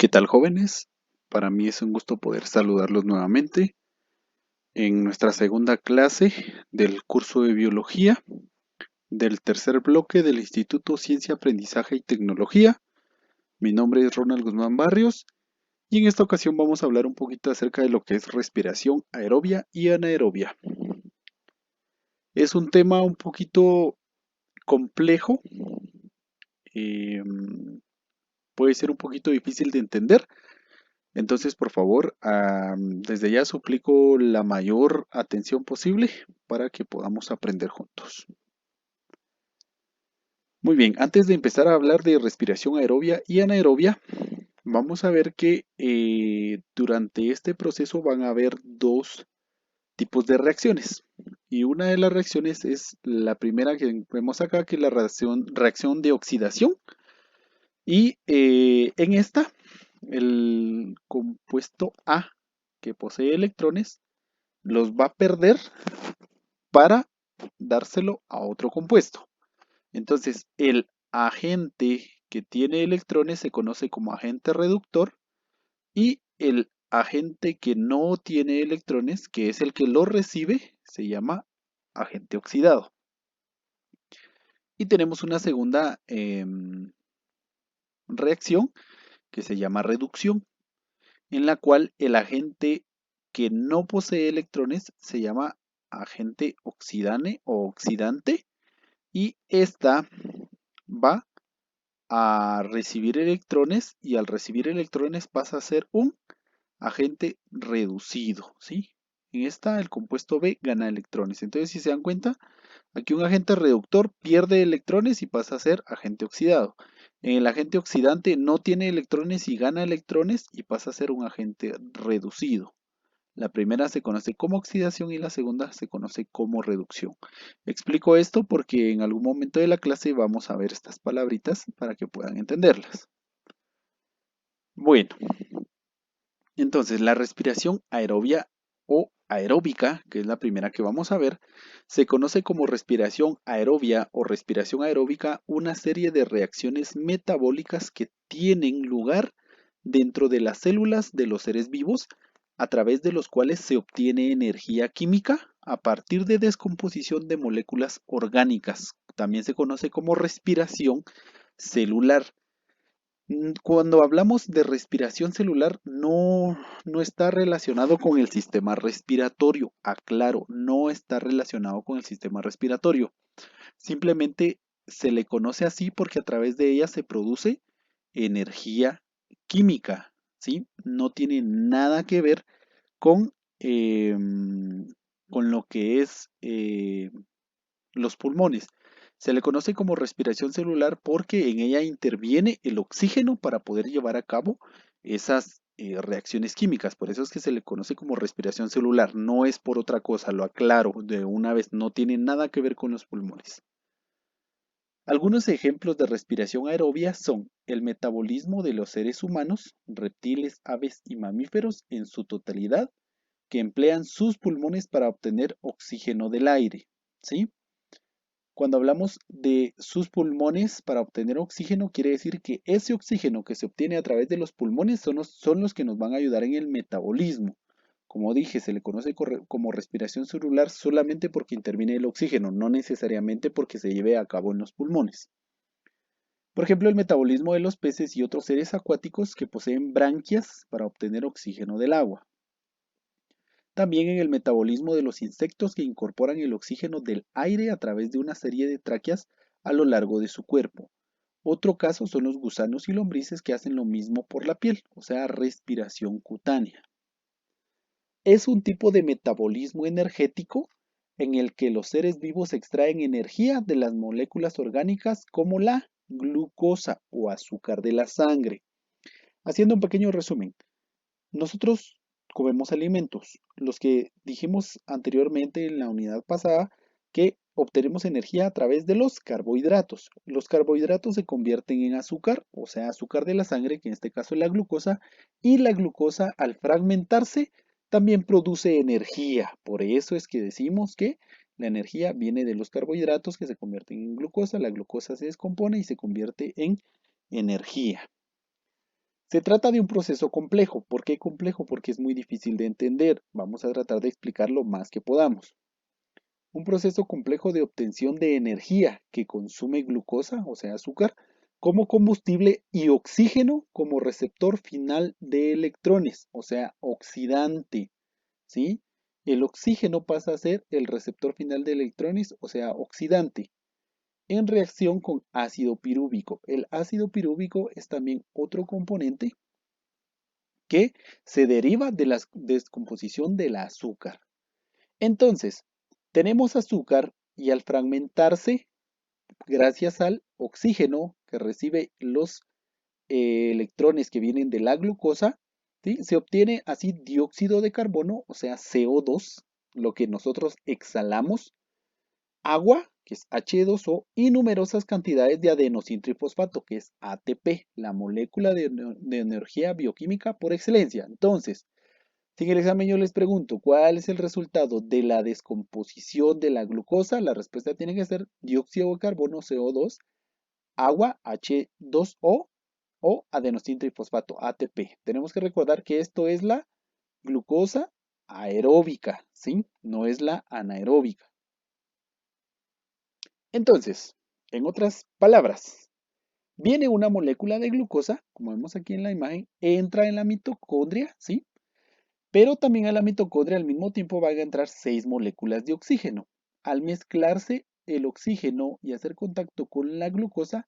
¿Qué tal, jóvenes? Para mí es un gusto poder saludarlos nuevamente en nuestra segunda clase del curso de biología del tercer bloque del Instituto Ciencia, Aprendizaje y Tecnología. Mi nombre es Ronald Guzmán Barrios y en esta ocasión vamos a hablar un poquito acerca de lo que es respiración aerobia y anaerobia. Es un tema un poquito complejo, puede ser un poquito difícil de entender. Entonces, por favor, desde ya suplico la mayor atención posible para que podamos aprender juntos. Muy bien, antes de empezar a hablar de respiración aerobia y anaerobia, vamos a ver que durante este proceso van a haber dos tipos de reacciones. Y una de las reacciones es la primera que vemos acá, que es la reacción de oxidación. Y en esta, el compuesto A, que posee electrones, los va a perder para dárselo a otro compuesto. Entonces, el agente que tiene electrones se conoce como agente reductor y el agente que no tiene electrones, que es el que lo recibe, se llama agente oxidado. Y tenemos una segunda reacción que se llama reducción, en la cual el agente que no posee electrones se llama agente oxidante o oxidante y esta va a recibir electrones y al recibir electrones pasa a ser un agente reducido, ¿sí? En esta el compuesto B gana electrones. Entonces, si se dan cuenta, aquí un agente reductor pierde electrones y pasa a ser agente oxidado. El agente oxidante no tiene electrones y gana electrones y pasa a ser un agente reducido. La primera se conoce como oxidación y la segunda se conoce como reducción. Explico esto porque en algún momento de la clase vamos a ver estas palabritas para que puedan entenderlas. Bueno, entonces la respiración aerobia o aeróbica, que es la primera que vamos a ver, se conoce como respiración aerobia o respiración aeróbica una serie de reacciones metabólicas que tienen lugar dentro de las células de los seres vivos a través de los cuales se obtiene energía química a partir de descomposición de moléculas orgánicas. También se conoce como respiración celular. Cuando hablamos de respiración celular, no está relacionado con el sistema respiratorio. Aclaro, no está relacionado con el sistema respiratorio. Simplemente se le conoce así porque a través de ella se produce energía química, ¿sí? No tiene nada que ver con, con lo que es los pulmones. Se le conoce como respiración celular porque en ella interviene el oxígeno para poder llevar a cabo esas reacciones químicas. Por eso es que se le conoce como respiración celular. No es por otra cosa, lo aclaro de una vez, no tiene nada que ver con los pulmones. Algunos ejemplos de respiración aerobia son el metabolismo de los seres humanos, reptiles, aves y mamíferos en su totalidad, que emplean sus pulmones para obtener oxígeno del aire, ¿sí? Cuando hablamos de sus pulmones para obtener oxígeno, quiere decir que ese oxígeno que se obtiene a través de los pulmones son los que nos van a ayudar en el metabolismo. Como dije, se le conoce como respiración celular solamente porque interviene el oxígeno, no necesariamente porque se lleve a cabo en los pulmones. Por ejemplo, el metabolismo de los peces y otros seres acuáticos que poseen branquias para obtener oxígeno del agua. También en el metabolismo de los insectos que incorporan el oxígeno del aire a través de una serie de tráqueas a lo largo de su cuerpo. Otro caso son los gusanos y lombrices que hacen lo mismo por la piel, o sea, respiración cutánea. Es un tipo de metabolismo energético en el que los seres vivos extraen energía de las moléculas orgánicas como la glucosa o azúcar de la sangre. Haciendo un pequeño resumen, nosotros comemos alimentos, los que dijimos anteriormente en la unidad pasada, que obtenemos energía a través de los carbohidratos. Los carbohidratos se convierten en azúcar, o sea, azúcar de la sangre, que en este caso es la glucosa, y la glucosa al fragmentarse también produce energía. Por eso es que decimos que la energía viene de los carbohidratos que se convierten en glucosa, la glucosa se descompone y se convierte en energía. Se trata de un proceso complejo. ¿Por qué complejo? Porque es muy difícil de entender. Vamos a tratar de explicar lo más que podamos. Un proceso complejo de obtención de energía que consume glucosa, o sea, azúcar, como combustible y oxígeno como receptor final de electrones, o sea, oxidante, ¿sí? El oxígeno pasa a ser el receptor final de electrones, o sea, oxidante, en reacción con ácido pirúvico. El ácido pirúvico es también otro componente que se deriva de la descomposición del azúcar. Entonces, tenemos azúcar y al fragmentarse, gracias al oxígeno que recibe los electrones que vienen de la glucosa, ¿sí? Se obtiene así dióxido de carbono, o sea, CO2, lo que nosotros exhalamos, agua, que es H2O, y numerosas cantidades de adenosintrifosfato, que es ATP, la molécula de energía bioquímica por excelencia. Entonces, si en el examen yo les pregunto cuál es el resultado de la descomposición de la glucosa, la respuesta tiene que ser dióxido de carbono, CO2, agua, H2O o adenosintrifosfato, ATP. Tenemos que recordar que esto es la glucosa aeróbica, ¿sí? No es la anaeróbica. Entonces, en otras palabras, viene una molécula de glucosa, como vemos aquí en la imagen, entra en la mitocondria, ¿sí? Pero también a la mitocondria al mismo tiempo van a entrar 6 moléculas de oxígeno. Al mezclarse el oxígeno y hacer contacto con la glucosa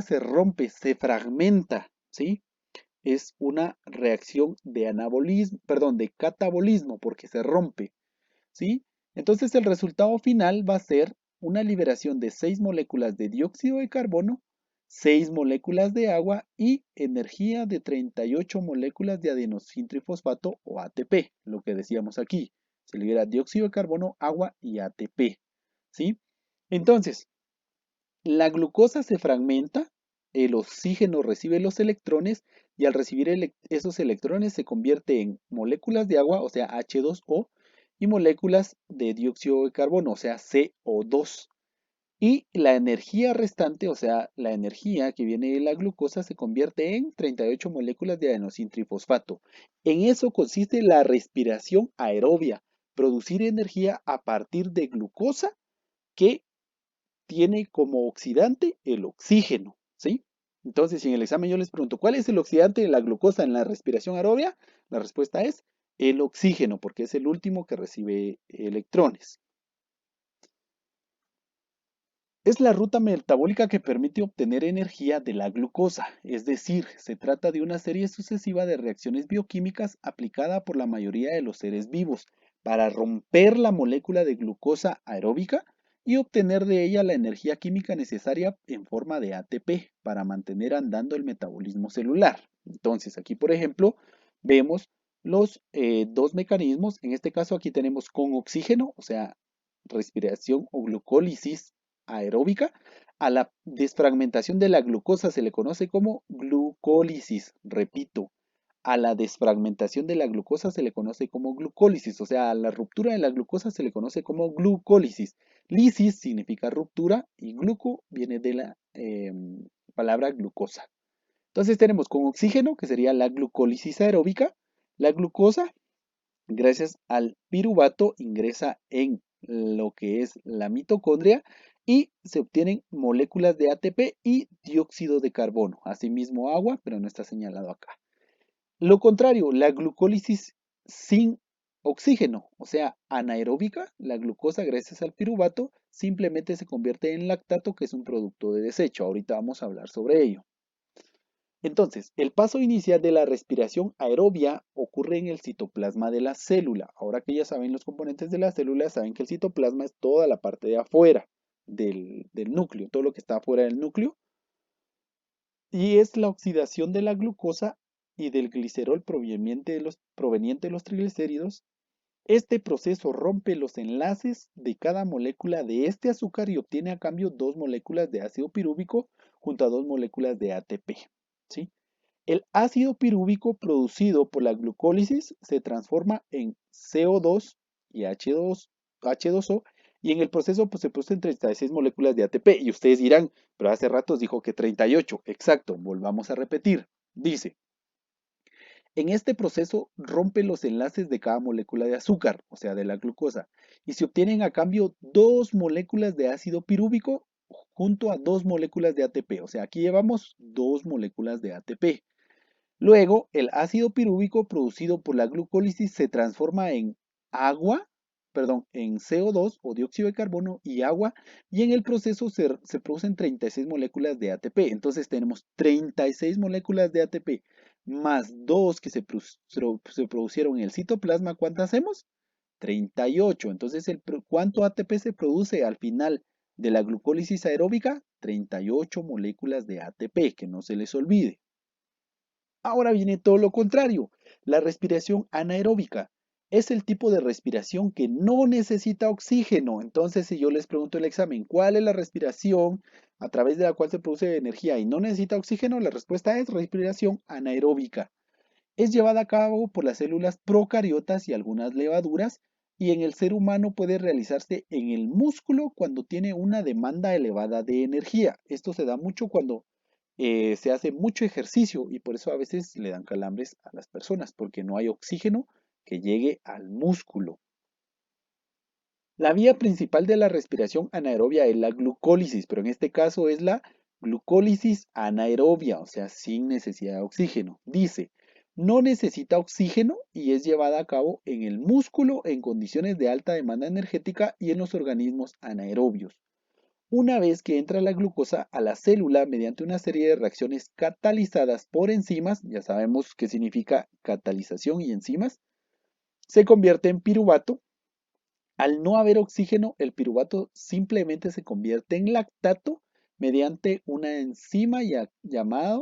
se rompe, se fragmenta, ¿sí? Es una reacción de anabolismo, perdón, de catabolismo, porque se rompe, ¿sí? Entonces el resultado final va a ser una liberación de 6 moléculas de dióxido de carbono, 6 moléculas de agua y energía de 38 moléculas de adenosintrifosfato o ATP, lo que decíamos aquí. Se libera dióxido de carbono, agua y ATP, ¿sí? Entonces, la glucosa se fragmenta, el oxígeno recibe los electrones y al recibir esos electrones se convierte en moléculas de agua, o sea, H2O, y moléculas de dióxido de carbono, o sea, CO2. Y la energía restante, o sea, la energía que viene de la glucosa, se convierte en 38 moléculas de adenosintrifosfato. En eso consiste la respiración aerobia, producir energía a partir de glucosa que tiene como oxidante el oxígeno, ¿sí? Entonces, si en el examen yo les pregunto, ¿cuál es el oxidante de la glucosa en la respiración aerobia? La respuesta es el oxígeno, porque es el último que recibe electrones. Es la ruta metabólica que permite obtener energía de la glucosa, es decir, se trata de una serie sucesiva de reacciones bioquímicas aplicada por la mayoría de los seres vivos para romper la molécula de glucosa aeróbica y obtener de ella la energía química necesaria en forma de ATP para mantener andando el metabolismo celular. Entonces, aquí por ejemplo, vemos los dos mecanismos. En este caso aquí tenemos con oxígeno, o sea, respiración o glucólisis aeróbica. A la desfragmentación de la glucosa se le conoce como glucólisis, repito. A la desfragmentación de la glucosa se le conoce como glucólisis, o sea, a la ruptura de la glucosa se le conoce como glucólisis. Lisis significa ruptura y gluco viene de la palabra glucosa. Entonces tenemos con oxígeno, que sería la glucólisis aeróbica, la glucosa gracias al piruvato ingresa en lo que es la mitocondria y se obtienen moléculas de ATP y dióxido de carbono, asimismo agua, pero no está señalado acá. Lo contrario, la glucólisis sin oxígeno, o sea, anaeróbica, la glucosa gracias al piruvato simplemente se convierte en lactato, que es un producto de desecho. Ahorita vamos a hablar sobre ello. Entonces, el paso inicial de la respiración aerobia ocurre en el citoplasma de la célula. Ahora que ya saben los componentes de la célula, saben que el citoplasma es toda la parte de afuera del núcleo, todo lo que está afuera del núcleo. Y es la oxidación de la glucosa y del glicerol proveniente de los triglicéridos. Este proceso rompe los enlaces de cada molécula de este azúcar y obtiene a cambio 2 moléculas de ácido pirúvico junto a 2 moléculas de ATP, ¿sí? El ácido pirúvico producido por la glucólisis se transforma en CO2 y H2O y en el proceso pues, se producen 36 moléculas de ATP. Y ustedes dirán, pero hace rato dijo que 38. Exacto, volvamos a repetir. Dice, en este proceso rompe los enlaces de cada molécula de azúcar, o sea, de la glucosa, y se obtienen a cambio dos moléculas de ácido pirúvico junto a dos moléculas de ATP, o sea, aquí llevamos dos moléculas de ATP. Luego, el ácido pirúvico producido por la glucólisis se transforma en agua, perdón, en CO2 o dióxido de carbono y agua, y en el proceso se producen 36 moléculas de ATP. Entonces tenemos 36 moléculas de ATP más 2 que se producieron en el citoplasma. ¿Cuántas hacemos? 38. Entonces, ¿cuánto ATP se produce al final de la glucólisis aeróbica? 38 moléculas de ATP, que no se les olvide. Ahora viene todo lo contrario, la respiración anaeróbica. Es el tipo de respiración que no necesita oxígeno. Entonces, si yo les pregunto en el examen, ¿cuál es la respiración a través de la cual se produce energía y no necesita oxígeno? La respuesta es respiración anaeróbica. Es llevada a cabo por las células procariotas y algunas levaduras y en el ser humano puede realizarse en el músculo cuando tiene una demanda elevada de energía. Esto se da mucho cuando se hace mucho ejercicio y por eso a veces le dan calambres a las personas, porque no hay oxígeno que llegue al músculo. La vía principal de la respiración anaerobia es la glucólisis, pero en este caso es la glucólisis anaerobia, o sea, sin necesidad de oxígeno. Dice, no necesita oxígeno y es llevada a cabo en el músculo en condiciones de alta demanda energética y en los organismos anaerobios. Una vez que entra la glucosa a la célula mediante una serie de reacciones catalizadas por enzimas, ya sabemos qué significa catalización y enzimas, se convierte en piruvato. Al no haber oxígeno, el piruvato simplemente se convierte en lactato mediante una enzima llamada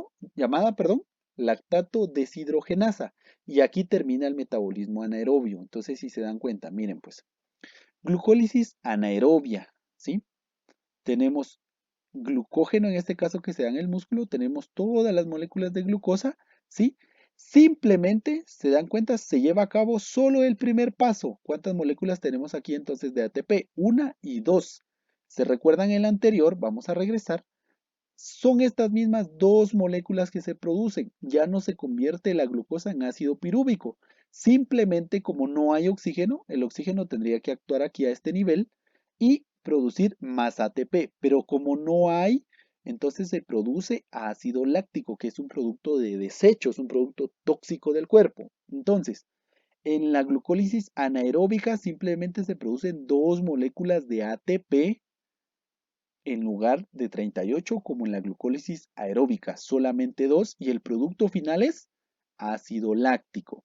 lactato deshidrogenasa. Y aquí termina el metabolismo anaerobio. Entonces, si se dan cuenta, miren pues, glucólisis anaerobia, ¿sí? Tenemos glucógeno, en este caso que se da en el músculo, tenemos todas las moléculas de glucosa, ¿sí? Simplemente, se dan cuenta, se lleva a cabo solo el primer paso. ¿Cuántas moléculas tenemos aquí entonces de ATP? Una y dos. ¿Se recuerdan el anterior? Vamos a regresar. Son estas mismas dos moléculas que se producen. Ya no se convierte la glucosa en ácido pirúvico. Simplemente como no hay oxígeno, el oxígeno tendría que actuar aquí a este nivel y producir más ATP. Pero como no hay, entonces se produce ácido láctico, que es un producto de desecho, es un producto tóxico del cuerpo. Entonces, en la glucólisis anaeróbica simplemente se producen dos moléculas de ATP en lugar de 38 como en la glucólisis aeróbica, solamente 2 y el producto final es ácido láctico.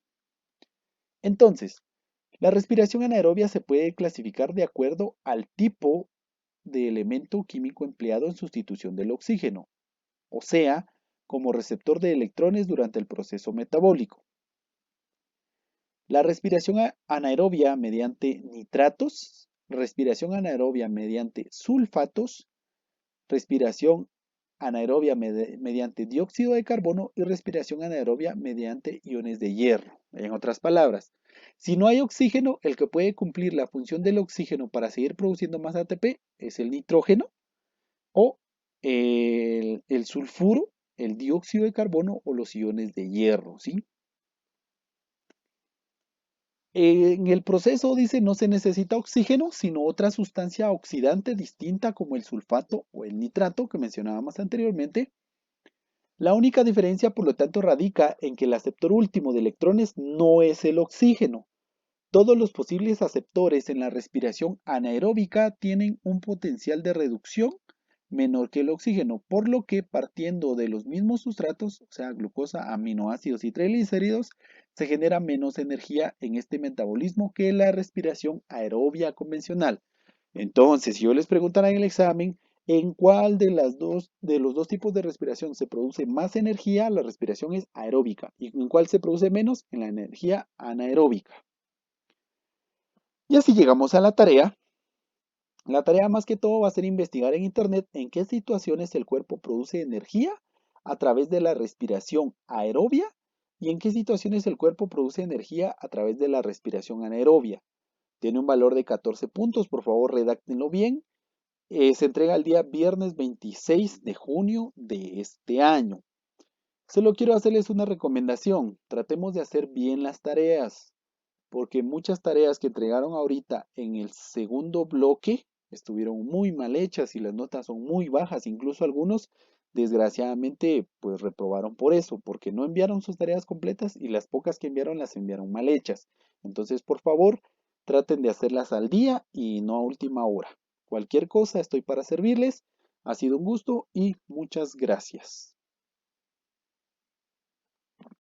Entonces, la respiración anaerobia se puede clasificar de acuerdo al tipo de elemento químico empleado en sustitución del oxígeno, o sea, como receptor de electrones durante el proceso metabólico. La respiración anaerobia mediante nitratos, respiración anaerobia mediante sulfatos, respiración anaerobia mediante dióxido de carbono y respiración anaerobia mediante iones de hierro. En otras palabras, si no hay oxígeno, el que puede cumplir la función del oxígeno para seguir produciendo más ATP es el nitrógeno o el sulfuro, el dióxido de carbono o los iones de hierro, ¿sí? En el proceso dice no se necesita oxígeno, sino otra sustancia oxidante distinta como el sulfato o el nitrato que mencionábamos anteriormente. La única diferencia, por lo tanto, radica en que el aceptor último de electrones no es el oxígeno. Todos los posibles aceptores en la respiración anaeróbica tienen un potencial de reducción menor que el oxígeno, por lo que partiendo de los mismos sustratos, o sea, glucosa, aminoácidos y triglicéridos, se genera menos energía en este metabolismo que la respiración aerobia convencional. Entonces, si yo les preguntara en el examen, ¿en cuál de los dos tipos de respiración se produce más energía? La respiración es aeróbica. ¿Y en cuál se produce menos? En la energía anaeróbica. Y así llegamos a la tarea. La tarea más que todo va a ser investigar en internet en qué situaciones el cuerpo produce energía a través de la respiración aerobia y en qué situaciones el cuerpo produce energía a través de la respiración anaerobia. Tiene un valor de 14 puntos, por favor redáctenlo bien. Se entrega el día viernes 26 de junio de este año. Solo quiero hacerles una recomendación. Tratemos de hacer bien las tareas, porque muchas tareas que entregaron ahorita en el segundo bloque estuvieron muy mal hechas y las notas son muy bajas. Incluso algunos, desgraciadamente, pues reprobaron por eso, porque no enviaron sus tareas completas y las pocas que enviaron las enviaron mal hechas. Entonces, por favor, traten de hacerlas al día y no a última hora. Cualquier cosa, estoy para servirles. Ha sido un gusto y muchas gracias.